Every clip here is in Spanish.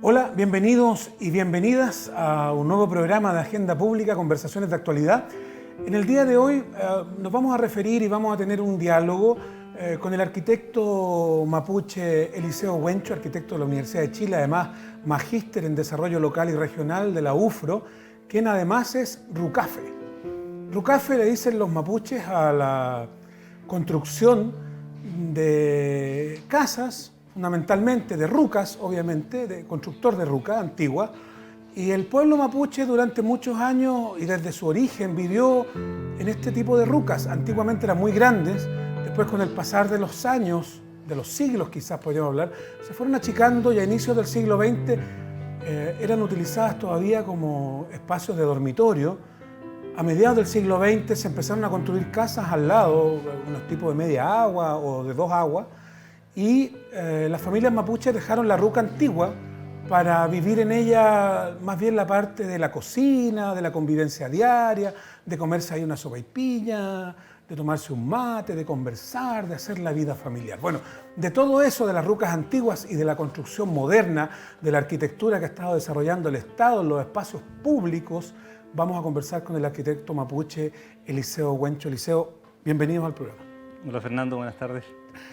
Hola, bienvenidos y bienvenidas a un nuevo programa de Agenda Pública, Conversaciones de Actualidad. En el día de hoy nos vamos a referir y vamos a tener un diálogo con el arquitecto mapuche Eliseo Huencho, arquitecto de la Universidad de Chile, además magíster en Desarrollo Local y Regional de la UFRO, quien además es rucafe. Rucafe le dicen los mapuches a la construcción de casas, fundamentalmente de rucas, obviamente, de constructor de ruca antigua, y el pueblo mapuche durante muchos años y desde su origen vivió en este tipo de rucas. Antiguamente eran muy grandes, después con el pasar de los años, de los siglos quizás podríamos hablar, se fueron achicando y a inicios del siglo XX eran utilizadas todavía como espacios de dormitorio. A mediados del siglo XX se empezaron a construir casas al lado, unos tipos de media agua o de dos aguas, y las familias mapuches dejaron la ruca antigua para vivir en ella más bien la parte de la cocina, de la convivencia diaria, de comerse ahí una sopaipilla, de tomarse un mate, de conversar, de hacer la vida familiar. Bueno, de todo eso, de las rucas antiguas y de la construcción moderna, de la arquitectura que ha estado desarrollando el Estado en los espacios públicos, vamos a conversar con el arquitecto mapuche Eliseo Huencho. Eliseo, bienvenidos al programa. Hola Fernando, buenas tardes.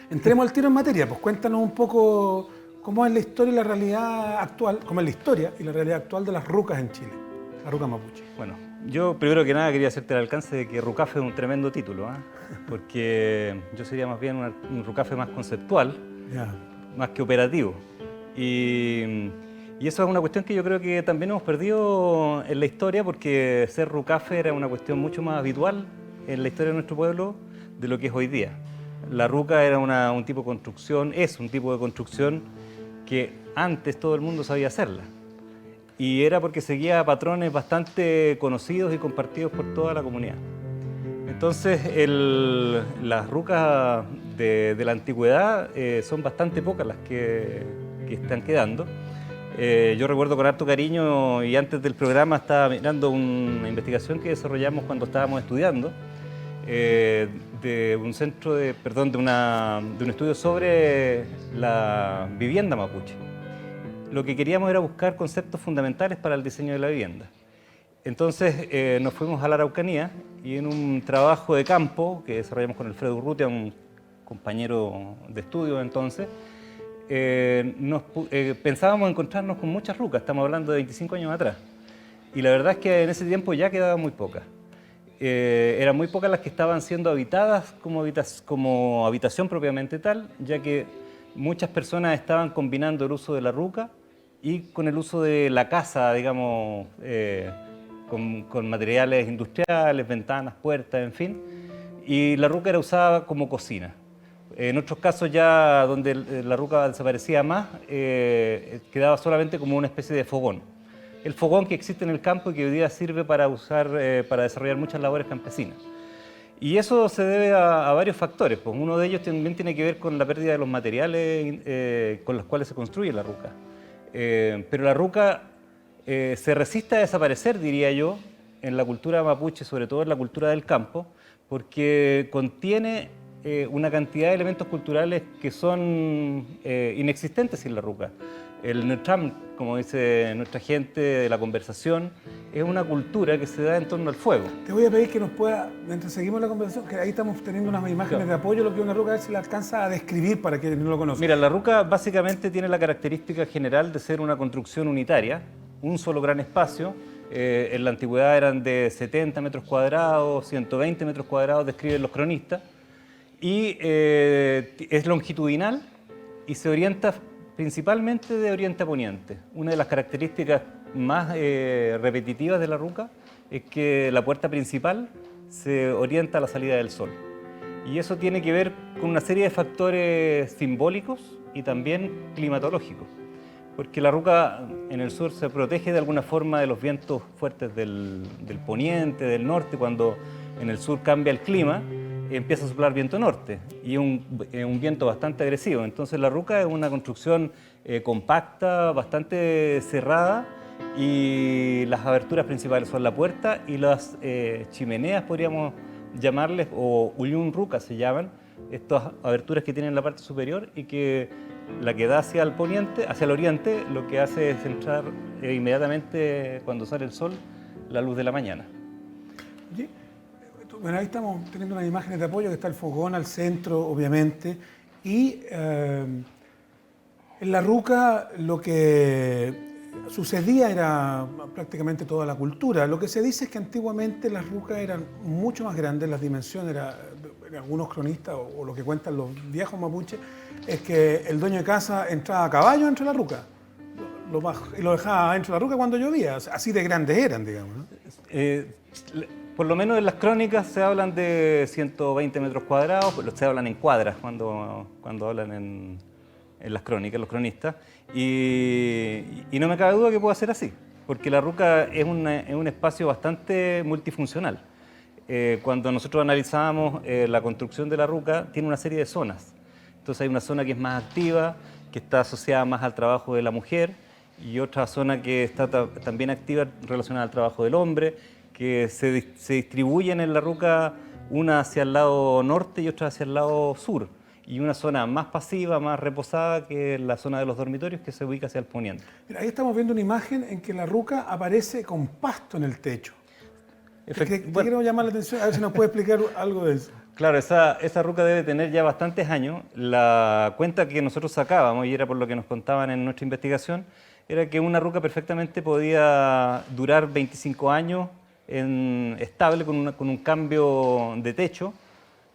Entremos al tiro en materia, pues cuéntanos un poco cómo es la historia y la realidad actual, cómo es la historia y la realidad actual de las rucas en Chile, la ruca mapuche. Bueno, yo primero que nada quería hacerte el alcance de que rucafe es un tremendo título, porque yo sería más bien un rucafe más conceptual, más que operativo. Y eso es una cuestión que yo creo que también hemos perdido en la historia, porque ser rucafe era una cuestión mucho más habitual en la historia de nuestro pueblo de lo que es hoy día. La ruca era un tipo de construcción, es un tipo de construcción que antes todo el mundo sabía hacerla. Y era porque seguía patrones bastante conocidos y compartidos por toda la comunidad. Entonces, las rucas de la antigüedad son bastante pocas las que están quedando. Yo recuerdo con harto cariño, y antes del programa estaba mirando una investigación que desarrollamos cuando estábamos estudiando, de un estudio sobre la vivienda mapuche. Lo que queríamos era buscar conceptos fundamentales para el diseño de la vivienda. Entonces nos fuimos a la Araucanía y en un trabajo de campo que desarrollamos con Alfredo Urrutia, un compañero de estudio entonces, pensábamos encontrarnos con muchas rucas, estamos hablando de 25 años atrás, y la verdad es que en ese tiempo ya quedaban muy pocas. Eran muy pocas las que estaban siendo habitadas como habitación propiamente tal, ya que muchas personas estaban combinando el uso de la ruca y con el uso de la casa, digamos, con materiales industriales, ventanas, puertas, en fin, y la ruca era usada como cocina. En otros casos ya donde la ruca desaparecía más, quedaba solamente como una especie de fogón. El fogón que existe en el campo y que hoy día sirve para desarrollar muchas labores campesinas. Y eso se debe a varios factores. Pues uno de ellos también tiene que ver con la pérdida de los materiales con los cuales se construye la ruca. Pero la ruca se resiste a desaparecer, diría yo, en la cultura mapuche, sobre todo en la cultura del campo, porque contiene una cantidad de elementos culturales que son inexistentes sin la ruca. El Neutram, como dice nuestra gente de la conversación, es una cultura que se da en torno al fuego. Te voy a pedir que nos pueda, mientras seguimos la conversación, que ahí estamos teniendo unas imágenes de apoyo, lo que es una ruca, a ver si la alcanza a describir para quienes no lo conocen. Mira, la ruca básicamente tiene la característica general de ser una construcción unitaria, un solo gran espacio. En la antigüedad eran de 70 metros cuadrados, 120 metros cuadrados, describen los cronistas, y es longitudinal y se orienta principalmente de oriente a poniente. Una de las características más repetitivas de la ruca es que la puerta principal se orienta a la salida del sol. Y eso tiene que ver con una serie de factores simbólicos y también climatológicos. Porque la ruca en el sur se protege de alguna forma de los vientos fuertes del poniente, del norte. Cuando en el sur cambia el clima, empieza a soplar viento norte y es un viento bastante agresivo. Entonces la ruca es una construcción compacta, bastante cerrada, y las aberturas principales son la puerta y las chimeneas, podríamos llamarles, o uyun ruca se llaman, estas aberturas que tienen en la parte superior y que la que da hacia el poniente, hacia el oriente, lo que hace es entrar inmediatamente cuando sale el sol, la luz de la mañana. Oye, bueno, ahí estamos teniendo unas imágenes de apoyo, que está el fogón al centro, obviamente, y en la ruca lo que sucedía era prácticamente toda la cultura. Lo que se dice es que antiguamente las rucas eran mucho más grandes, las dimensiones, algunos cronistas o lo que cuentan los viejos mapuches, es que el dueño de casa entraba a caballo entre la ruca y lo dejaba dentro de la ruca cuando llovía. Así de grandes eran, digamos, ¿no? Por lo menos en las crónicas se hablan de 120 metros cuadrados, se hablan en cuadras cuando hablan en las crónicas, los cronistas, y no me cabe duda que pueda ser así, porque la ruca es un espacio bastante multifuncional. Cuando nosotros analizábamos la construcción de la ruca, tiene una serie de zonas. Entonces hay una zona que es más activa, que está asociada más al trabajo de la mujer, y otra zona que está también activa relacionada al trabajo del hombre, que se distribuyen en la ruca, una hacia el lado norte y otra hacia el lado sur, y una zona más pasiva, más reposada, que es la zona de los dormitorios, que se ubica hacia el poniente. Mira, ahí estamos viendo una imagen en que la ruca aparece con pasto en el techo. Quiero llamar la atención, a ver si nos puede explicar algo de eso. Claro, esa ruca debe tener ya bastantes años. La cuenta que nosotros sacábamos, y era por lo que nos contaban en nuestra investigación, era que una ruca perfectamente podía durar 25 años estable con un cambio de techo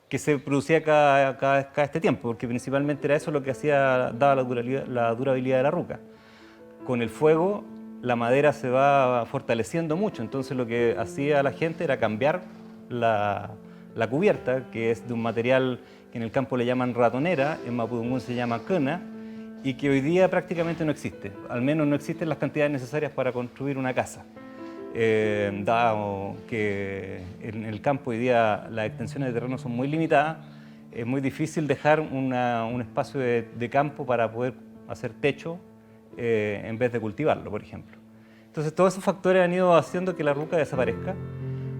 que se producía cada este tiempo, porque principalmente era eso lo que daba la durabilidad de la ruca. Con el fuego la madera se va fortaleciendo mucho, entonces lo que hacía la gente era cambiar la cubierta, que es de un material que en el campo le llaman ratonera, en mapudungún se llama cana, y que hoy día prácticamente no existe, al menos no existen las cantidades necesarias para construir una casa. Dado que en el campo hoy día las extensiones de terreno son muy limitadas, es muy difícil dejar un espacio de campo para poder hacer techo en vez de cultivarlo, por ejemplo. Entonces todos esos factores han ido haciendo que la ruca desaparezca,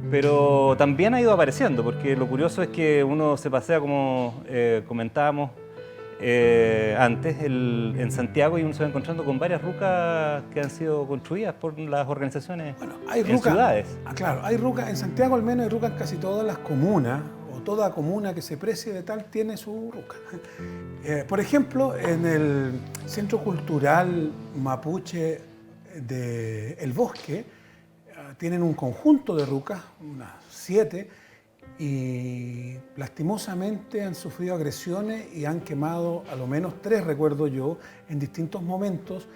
pero también ha ido apareciendo, porque lo curioso es que uno se pasea, como comentábamos antes, en Santiago, y uno se va encontrando con varias rucas que han sido construidas por las organizaciones en ciudades. Claro, hay rucas, en Santiago al menos hay rucas en casi todas las comunas, o toda comuna que se precie de tal tiene su ruca. Por ejemplo, en el Centro Cultural Mapuche de El Bosque, tienen un conjunto de rucas, unas 7, y lastimosamente han sufrido agresiones y han quemado a lo menos 3, recuerdo yo, en distintos momentos.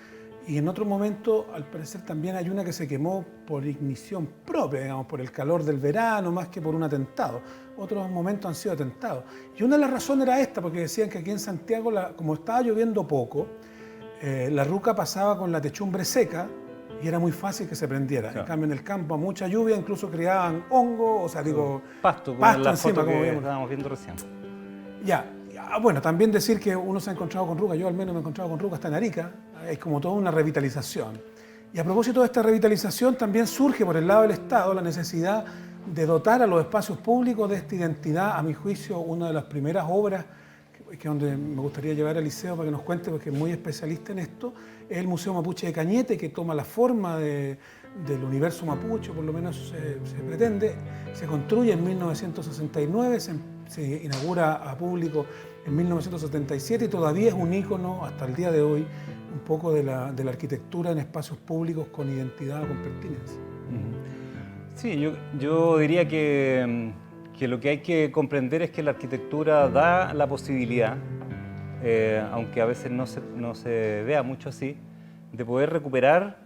Y en otro momento, al parecer, también hay una que se quemó por ignición propia, digamos, por el calor del verano, más que por un atentado. Otros momentos han sido atentados. Y una de las razones era esta, porque decían que aquí en Santiago, como estaba lloviendo poco, la ruca pasaba con la techumbre seca y era muy fácil que se prendiera. Claro. En cambio, en el campo, a mucha lluvia, incluso criaban hongo, o sea, digo, pasto la encima, foto que estábamos viendo recién. Ya. Bueno, también decir que uno se ha encontrado con ruca, yo al menos me he encontrado con ruca hasta en Arica, es como toda una revitalización. Y a propósito de esta revitalización, también surge por el lado del Estado la necesidad de dotar a los espacios públicos de esta identidad. A mi juicio, una de las primeras obras, que donde me gustaría llevar a Eliseo para que nos cuente, porque es muy especialista en esto, es el Museo Mapuche de Cañete, que toma la forma del universo mapuche, por lo menos se pretende. Se construye en 1969, se inaugura a público en 1977 y todavía es un ícono hasta el día de hoy un poco de la arquitectura en espacios públicos con identidad o con pertinencia. Sí, yo diría que lo que hay que comprender es que la arquitectura da la posibilidad, aunque a veces no se vea mucho así, de poder recuperar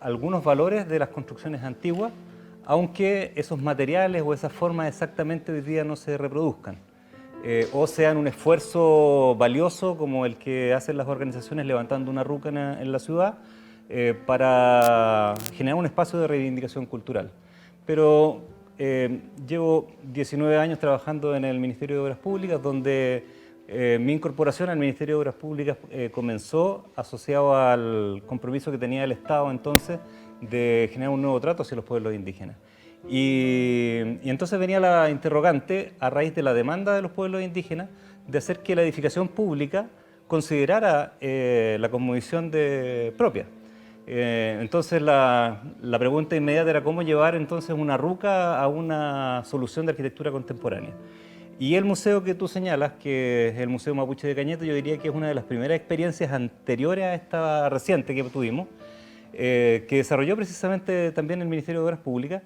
algunos valores de las construcciones antiguas, aunque esos materiales o esas formas exactamente hoy día no se reproduzcan, o sean un esfuerzo valioso como el que hacen las organizaciones levantando una ruca en la ciudad para generar un espacio de reivindicación cultural. Pero llevo 19 años trabajando en el Ministerio de Obras Públicas, donde mi incorporación al Ministerio de Obras Públicas comenzó asociado al compromiso que tenía el Estado entonces de generar un nuevo trato hacia los pueblos indígenas. Y entonces venía la interrogante, a raíz de la demanda de los pueblos indígenas, de hacer que la edificación pública considerara la cosmovisión propia. Entonces la pregunta inmediata era cómo llevar entonces una ruca a una solución de arquitectura contemporánea. Y el museo que tú señalas, que es el Museo Mapuche de Cañete, yo diría que es una de las primeras experiencias anteriores a esta reciente que tuvimos, que desarrolló precisamente también el Ministerio de Obras Públicas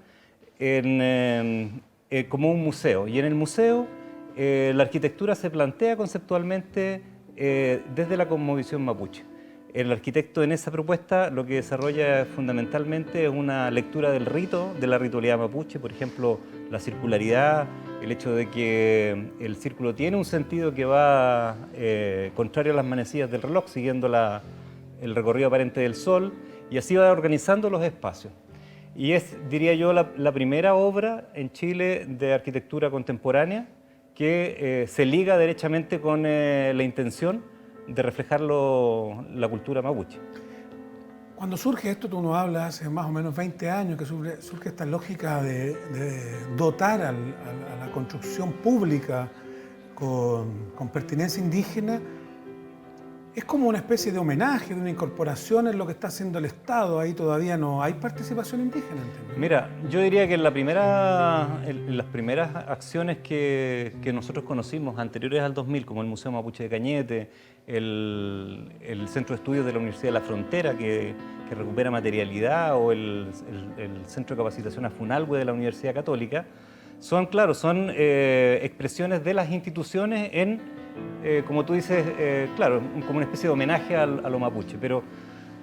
como un museo. Y en el museo la arquitectura se plantea conceptualmente desde la cosmovisión mapuche. El arquitecto en esa propuesta lo que desarrolla fundamentalmente es una lectura del rito, de la ritualidad mapuche, por ejemplo, la circularidad, el hecho de que el círculo tiene un sentido que va contrario a las manecillas del reloj, siguiendo el recorrido aparente del sol, y así va organizando los espacios. Y es, diría yo, la primera obra en Chile de arquitectura contemporánea que se liga derechamente con la intención de reflejar la cultura mapuche. Cuando surge esto, tú nos hablas hace más o menos 20 años, que surge esta lógica de dotar a la construcción pública con pertinencia indígena. Es como una especie de homenaje, de una incorporación en lo que está haciendo el Estado. Ahí todavía no hay participación indígena, ¿entiendes? Mira, yo diría que en las primeras acciones que nosotros conocimos anteriores al 2000, como el Museo Mapuche de Cañete, el Centro de Estudios de la Universidad de la Frontera, que recupera materialidad, o el Centro de Capacitación Afunalhue de la Universidad Católica, son expresiones de las instituciones como tú dices, claro, como una especie de homenaje a lo mapuche. Pero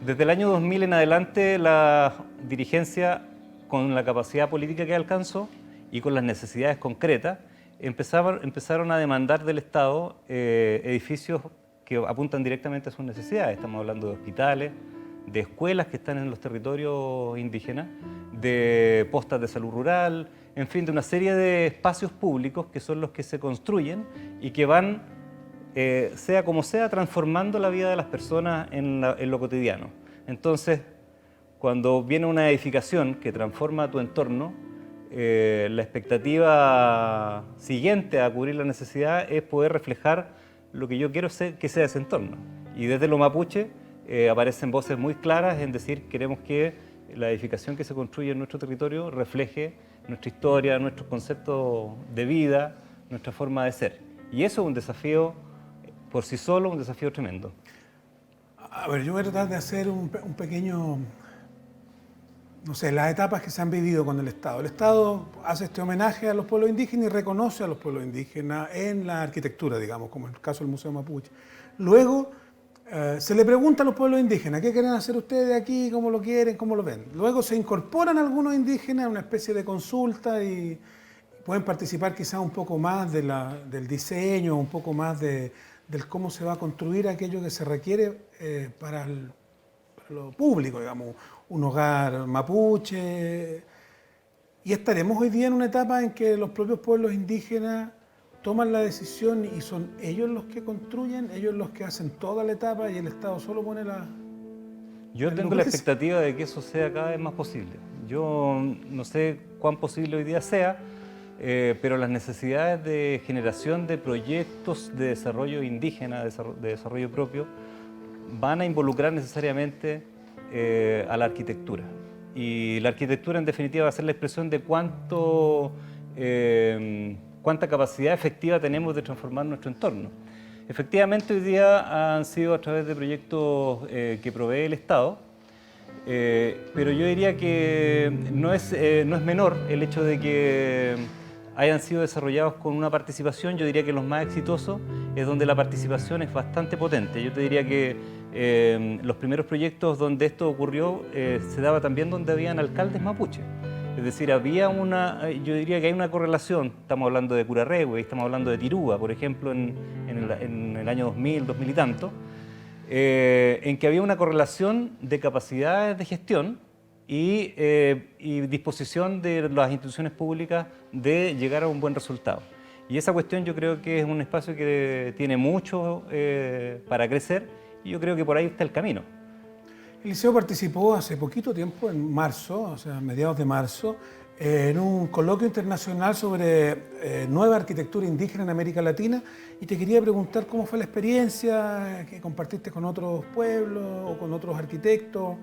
desde el año 2000 en adelante la dirigencia, con la capacidad política que alcanzó y con las necesidades concretas, empezaron a demandar del Estado edificios que apuntan directamente a sus necesidades. Estamos hablando de hospitales, de escuelas que están en los territorios indígenas, de postas de salud rural, en fin, de una serie de espacios públicos que son los que se construyen y que van, sea como sea, transformando la vida de las personas en lo cotidiano. Entonces, cuando viene una edificación que transforma tu entorno, la expectativa siguiente a cubrir la necesidad es poder reflejar lo que yo quiero que sea ese entorno. Y desde lo mapuche aparecen voces muy claras en decir queremos que la edificación que se construye en nuestro territorio refleje nuestra historia, nuestros conceptos de vida, nuestra forma de ser. Y eso es un desafío por sí solo, un desafío tremendo. A ver, yo voy a tratar de hacer un pequeño, no sé, las etapas que se han vivido con el Estado. El Estado hace este homenaje a los pueblos indígenas y reconoce a los pueblos indígenas en la arquitectura, digamos, como en el caso del Museo Mapuche. Luego se le pregunta a los pueblos indígenas, ¿qué quieren hacer ustedes aquí? ¿Cómo lo quieren? ¿Cómo lo ven? Luego se incorporan algunos indígenas a una especie de consulta y pueden participar quizás un poco más del diseño, un poco más del cómo se va a construir aquello que se requiere para lo público, digamos, un hogar mapuche. Y estaremos hoy día en una etapa en que los propios pueblos indígenas toman la decisión y son ellos los que construyen, ellos los que hacen toda la etapa y el Estado solo pone Yo tengo la expectativa de que eso sea cada vez más posible. Yo no sé cuán posible hoy día sea, pero las necesidades de generación de proyectos de desarrollo indígena, de desarrollo propio, van a involucrar necesariamente a la arquitectura. Y la arquitectura, en definitiva, va a ser la expresión de cuánta capacidad efectiva tenemos de transformar nuestro entorno. Efectivamente, hoy día han sido a través de proyectos que provee el Estado, pero yo diría que no es menor el hecho de que hayan sido desarrollados con una participación. Yo diría que los más exitosos es donde la participación es bastante potente. Yo te diría que los primeros proyectos donde esto ocurrió se daba también donde habían alcaldes mapuche. Es decir, yo diría que hay una correlación. Estamos hablando de Curarrehue, estamos hablando de Tirúa, por ejemplo, en el año 2000 y tanto, en que había una correlación de capacidades de gestión y disposición de las instituciones públicas de llegar a un buen resultado. Y esa cuestión yo creo que es un espacio que tiene mucho para crecer y yo creo que por ahí está el camino. El Liceo participó hace poquito tiempo, en marzo, o sea, a mediados de marzo, en un coloquio internacional sobre nueva arquitectura indígena en América Latina y te quería preguntar cómo fue la experiencia que compartiste con otros pueblos o con otros arquitectos.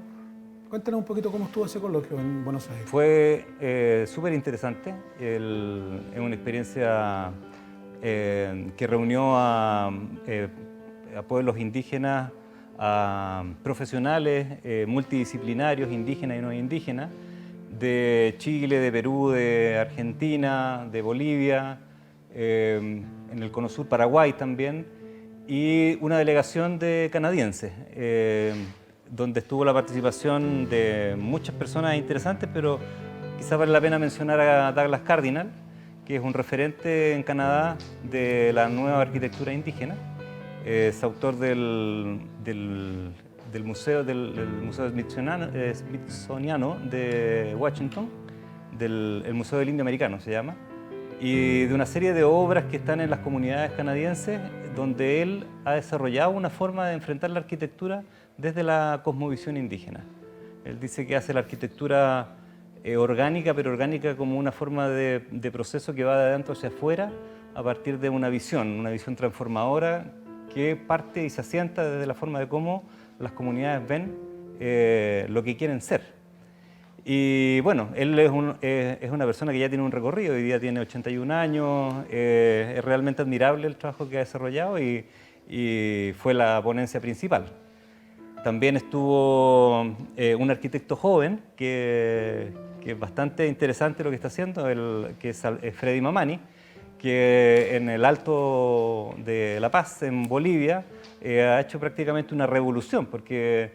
Cuéntanos un poquito cómo estuvo ese coloquio en Buenos Aires. Fue súper interesante, es una experiencia que reunió a pueblos indígenas, a profesionales multidisciplinarios, indígenas y no indígenas, de Chile, de Perú, de Argentina, de Bolivia, en el Cono Sur, Paraguay también, y una delegación de canadienses, donde estuvo la participación de muchas personas interesantes, pero quizá vale la pena mencionar a Douglas Cardinal, que es un referente en Canadá de la nueva arquitectura indígena. Es autor del museo Smithsoniano de Washington, el Museo del Indio Americano se llama, y de una serie de obras que están en las comunidades canadienses, donde él ha desarrollado una forma de enfrentar la arquitectura desde la cosmovisión indígena. Él dice que hace la arquitectura orgánica, pero orgánica como una forma de proceso que va de adentro hacia afuera a partir de una visión transformadora que parte y se asienta desde la forma de cómo las comunidades ven lo que quieren ser. Y bueno, él es una persona que ya tiene un recorrido, hoy día tiene 81 años, es realmente admirable el trabajo que ha desarrollado y fue la ponencia principal. También estuvo un arquitecto joven que es bastante interesante lo que está haciendo, que es Freddy Mamani, que en el Alto de La Paz, en Bolivia, ha hecho prácticamente una revolución, porque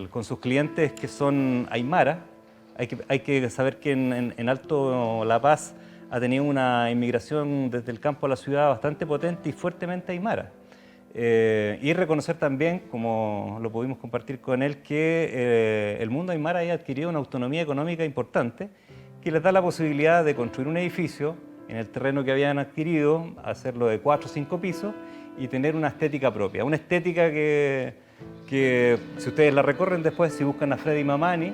con sus clientes que son aymara, hay que saber que en Alto La Paz ha tenido una inmigración desde el campo a la ciudad bastante potente y fuertemente aymara. Y reconocer también, como lo pudimos compartir con él, que el mundo aymara ha adquirido una autonomía económica importante que les da la posibilidad de construir un edificio en el terreno que habían adquirido, hacerlo de 4 o 5 pisos y tener una estética propia. Una estética que si ustedes la recorren después, si buscan a Freddy Mamani,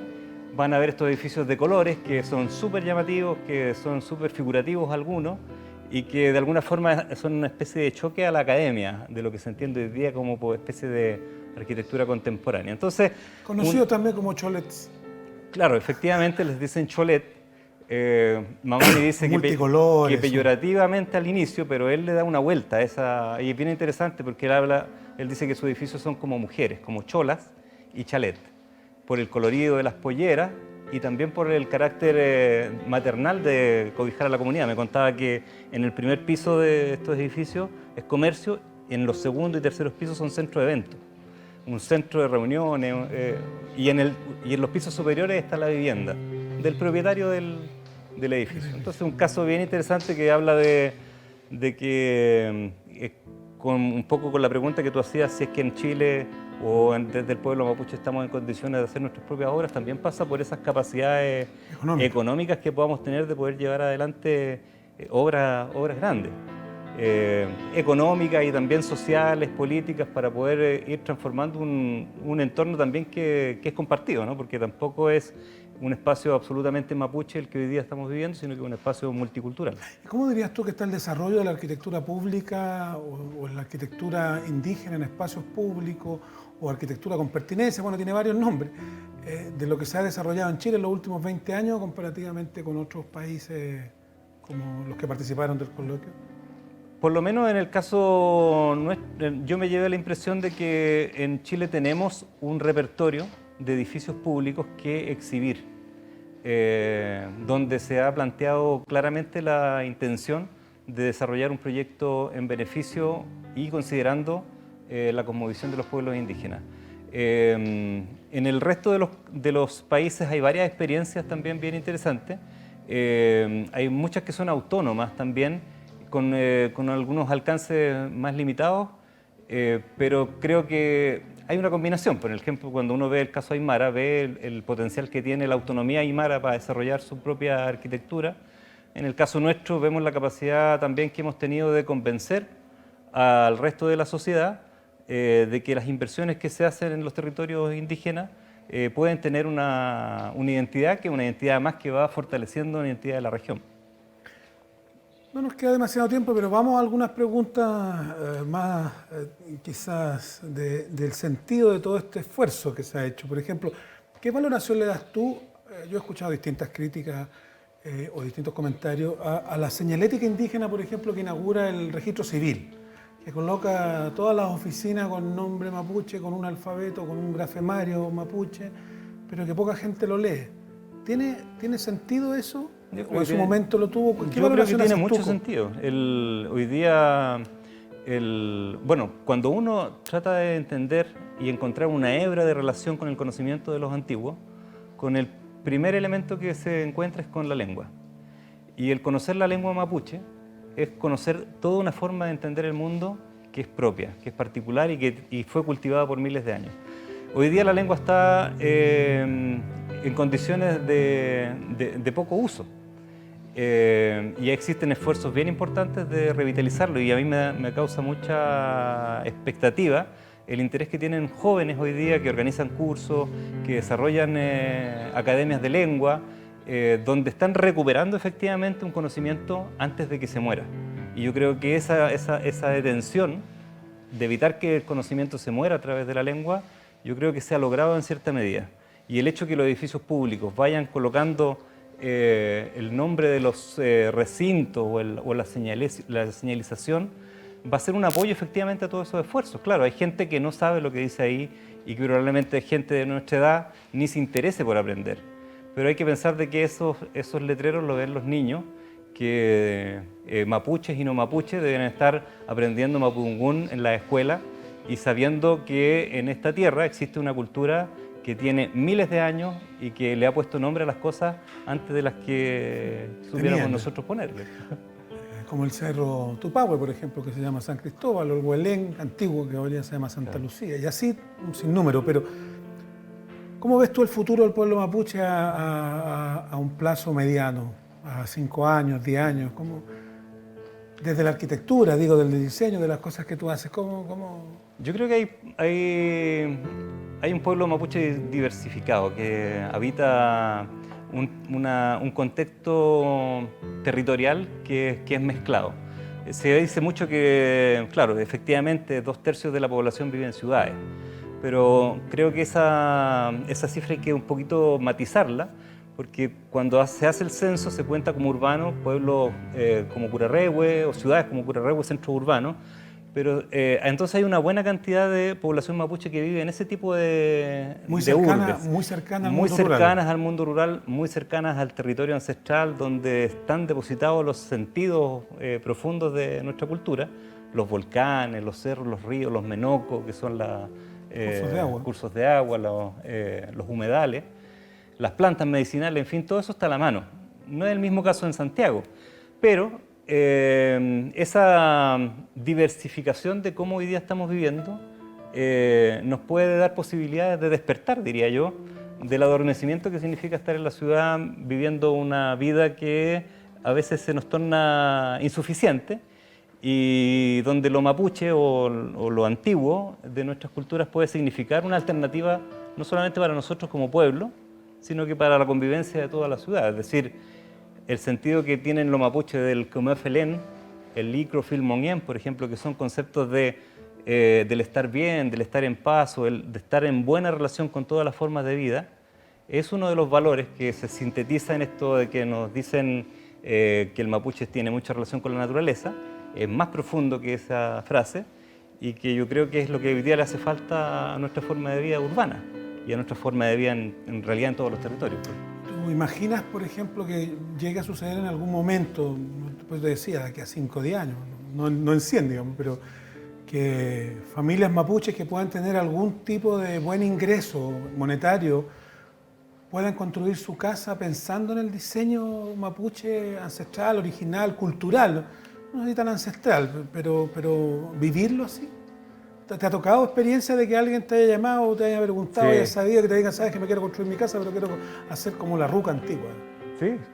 van a ver estos edificios de colores que son súper llamativos, que son súper figurativos algunos, y que de alguna forma son una especie de choque a la academia, de lo que se entiende hoy día como especie de arquitectura contemporánea. Entonces, conocido también como cholets. Claro, efectivamente les dicen cholet. Mamani dice que peyorativamente al inicio, pero él le da una vuelta a esa, y es bien interesante porque él dice que sus edificios son como mujeres, como cholas y chalet, por el colorido de las polleras y también por el carácter maternal de cobijar a la comunidad. Me contaba que en el primer piso de estos edificios es comercio, y en los segundos y terceros pisos son centros de eventos, un centro de reuniones, y en los pisos superiores está la vivienda del propietario del edificio. Entonces, un caso bien interesante que habla de que, un poco con la pregunta que tú hacías, si es que en Chile o desde el pueblo mapuche estamos en condiciones de hacer nuestras propias obras, también pasa por esas capacidades económicas que podamos tener de poder llevar adelante obras grandes, económicas y también sociales, políticas, para poder ir transformando un entorno también que es compartido, ¿no? Porque tampoco es un espacio absolutamente mapuche el que hoy día estamos viviendo, sino que es un espacio multicultural. ¿Cómo dirías tú que está el desarrollo de la arquitectura pública o la arquitectura indígena en espacios públicos o arquitectura con pertinencia? Bueno, tiene varios nombres, de lo que se ha desarrollado en Chile en los últimos 20 años comparativamente con otros países como los que participaron del coloquio. Por lo menos en el caso nuestro, yo me llevé la impresión de que en Chile tenemos un repertorio de edificios públicos que exhibir, donde se ha planteado claramente la intención de desarrollar un proyecto en beneficio y considerando la cosmovisión de los pueblos indígenas. En el resto de los países hay varias experiencias también bien interesantes. Hay muchas que son autónomas también, con algunos alcances más limitados, pero creo que hay una combinación. Por ejemplo, cuando uno ve el caso Aymara, ve el potencial que tiene la autonomía Aymara para desarrollar su propia arquitectura. En el caso nuestro vemos la capacidad también que hemos tenido de convencer al resto de la sociedad de que las inversiones que se hacen en los territorios indígenas pueden tener una identidad que es una identidad más que va fortaleciendo la identidad de la región. No nos queda demasiado tiempo, pero vamos a algunas preguntas más quizás del sentido de todo este esfuerzo que se ha hecho. Por ejemplo, ¿qué valoración le das tú? Yo he escuchado distintas críticas o distintos comentarios a la señalética indígena, por ejemplo, que inaugura el registro civil, que coloca todas las oficinas con nombre mapuche, con un alfabeto, con un grafemario mapuche, pero que poca gente lo lee. ¿Tiene sentido eso? ¿O en su momento lo tuvo? Yo creo que tiene mucho sentido. Hoy día, bueno, cuando uno trata de entender y encontrar una hebra de relación con el conocimiento de los antiguos, con el primer elemento que se encuentra es con la lengua. Y el conocer la lengua mapuche es conocer toda una forma de entender el mundo que es propia, que es particular y fue cultivada por miles de años. Hoy día la lengua está en condiciones de poco uso. Y existen esfuerzos bien importantes de revitalizarlo y a mí me causa mucha expectativa el interés que tienen jóvenes hoy día que organizan cursos, que desarrollan academias de lengua, donde están recuperando efectivamente un conocimiento antes de que se muera. Y yo creo que esa detención de evitar que el conocimiento se muera a través de la lengua, yo creo que se ha logrado en cierta medida. Y el hecho de que los edificios públicos vayan colocando el nombre de los recintos o la señalización va a ser un apoyo efectivamente a todos esos esfuerzos. Claro, hay gente que no sabe lo que dice ahí y que probablemente hay gente de nuestra edad ni se interese por aprender. Pero hay que pensar de que esos letreros lo ven los niños, que mapuches y no mapuches deben estar aprendiendo mapudungún en la escuela y sabiendo que en esta tierra existe una cultura que tiene miles de años y que le ha puesto nombre a las cosas antes de las que supiéramos nosotros ponerle. Como el cerro Tupahue, por ejemplo, que se llama San Cristóbal, o el Huelén antiguo, que hoy día se llama Santa Lucía, y así un sinnúmero. Pero, ¿cómo ves tú el futuro del pueblo mapuche a un plazo mediano, a 5 años, 10 años? Desde la arquitectura, digo, del diseño, de las cosas que tú haces, ¿cómo? Yo creo que hay un pueblo mapuche diversificado que habita un contexto territorial que es mezclado. Se dice mucho que, claro, efectivamente 2/3 de la población vive en ciudades, pero creo que esa cifra hay que un poquito matizarla, porque cuando se hace el censo se cuenta como urbanos pueblos como Curarrehue o ciudades como Curarrehue, centro urbano, pero entonces hay una buena cantidad de población mapuche que vive en ese tipo de urbes. Muy cercanas Al mundo rural, muy cercanas al territorio ancestral, donde están depositados los sentidos profundos de nuestra cultura, los volcanes, los cerros, los ríos, los menocos, que son cursos de agua, los humedales, las plantas medicinales, en fin, todo eso está a la mano. No es el mismo caso en Santiago, pero esa diversificación de cómo hoy día estamos viviendo nos puede dar posibilidades de despertar, diría yo, del adormecimiento que significa estar en la ciudad viviendo una vida que a veces se nos torna insuficiente y donde lo mapuche o lo antiguo de nuestras culturas puede significar una alternativa no solamente para nosotros como pueblo, sino que para la convivencia de toda la ciudad. Es decir, el sentido que tienen los mapuches del Kumefelén, el Icrofilmonien, por ejemplo, que son conceptos del estar bien, del estar en paz o de estar en buena relación con todas las formas de vida, es uno de los valores que se sintetiza en esto de que nos dicen que el mapuche tiene mucha relación con la naturaleza. Es más profundo que esa frase y que yo creo que es lo que hoy día le hace falta a nuestra forma de vida urbana y a nuestra forma de vida en realidad en todos los territorios. ¿Tú imaginas, por ejemplo, que llegue a suceder en algún momento, después te decía, de aquí a 5 o 10 años, no en 100, digamos, pero que familias mapuches que puedan tener algún tipo de buen ingreso monetario puedan construir su casa pensando en el diseño mapuche ancestral, original, cultural? No sé si tan ancestral, pero vivirlo así. ¿Te ha tocado experiencia de que alguien te haya llamado o te haya preguntado, haya sabido, que te digan, sabes que me quiero construir mi casa, pero quiero hacer como la ruca antigua?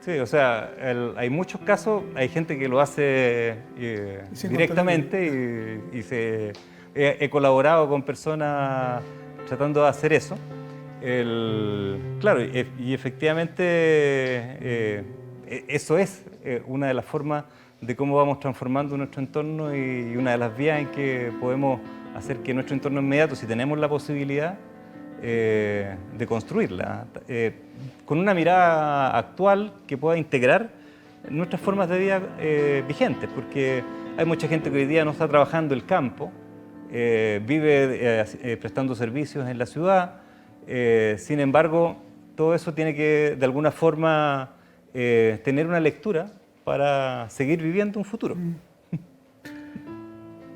Sí, o sea, hay muchos casos, hay gente que lo hace directamente y he colaborado con personas tratando de hacer eso. Claro, y efectivamente eso es una de las formas de cómo vamos transformando nuestro entorno y una de las vías en que podemos hacer que nuestro entorno inmediato, si tenemos la posibilidad de construirla, con una mirada actual que pueda integrar nuestras formas de vida vigentes, porque hay mucha gente que hoy día no está trabajando el campo, vive prestando servicios en la ciudad. Sin embargo, todo eso tiene que, de alguna forma, tener una lectura para seguir viviendo un futuro.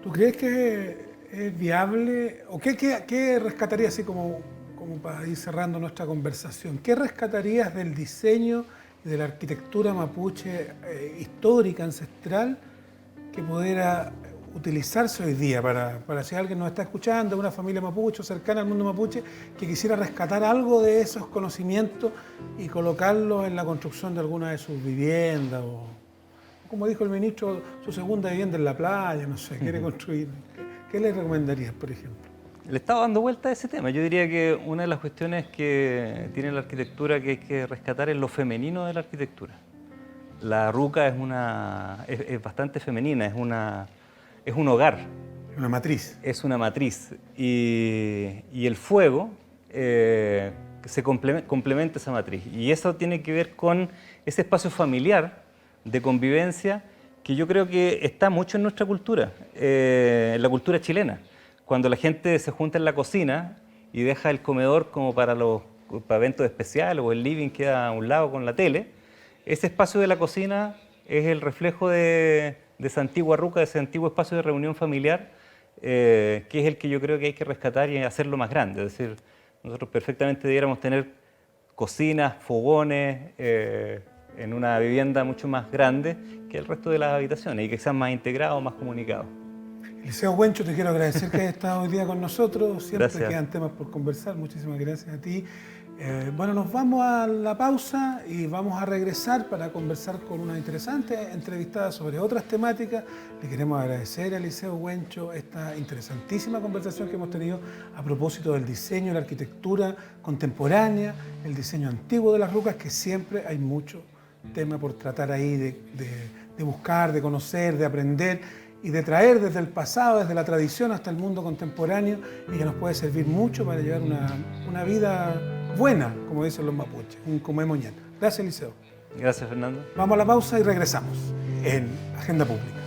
¿Tú crees que es viable? ¿O qué rescatarías, así como para ir cerrando nuestra conversación? ¿Qué rescatarías del diseño y de la arquitectura mapuche histórica, ancestral, que pudiera utilizarse hoy día para si alguien nos está escuchando, una familia mapuche cercana al mundo mapuche, que quisiera rescatar algo de esos conocimientos y colocarlo en la construcción de alguna de sus viviendas? O, como dijo el ministro, su segunda vivienda en la playa, no sé, quiere construir. ¿Qué le recomendarías, por ejemplo? Le estaba dando vuelta a ese tema. Yo diría que una de las cuestiones que tiene la arquitectura que hay que rescatar es lo femenino de la arquitectura. La ruca es bastante femenina, es un hogar. Una matriz. Es una matriz. Y el fuego se complementa esa matriz. Y eso tiene que ver con ese espacio familiar de convivencia que yo creo que está mucho en nuestra cultura, en la cultura chilena. Cuando la gente se junta en la cocina y deja el comedor como para eventos especiales, o el living queda a un lado con la tele, ese espacio de la cocina es el reflejo de esa antigua ruca, de ese antiguo espacio de reunión familiar, que es el que yo creo que hay que rescatar y hacerlo más grande. Es decir, nosotros perfectamente debiéramos tener cocinas, fogones, en una vivienda mucho más grande que el resto de las habitaciones y que sean más integrados, más comunicados. Eliseo Huencho, te quiero agradecer que hayas estado hoy día con nosotros. Siempre Gracias. Quedan temas por conversar. Muchísimas gracias a ti. Bueno, nos vamos a la pausa y vamos a regresar para conversar con una interesante entrevistada sobre otras temáticas. Le queremos agradecer a Eliseo Huencho esta interesantísima conversación que hemos tenido a propósito del diseño, la arquitectura contemporánea, el diseño antiguo de las rucas, que siempre hay mucho tema por tratar ahí de buscar, de conocer, de aprender y de traer desde el pasado, desde la tradición hasta el mundo contemporáneo, y que nos puede servir mucho para llevar una vida buena, como dicen los mapuches, un comé moñán. Gracias, Eliseo. Gracias, Fernando. Vamos a la pausa y regresamos en Agenda Pública.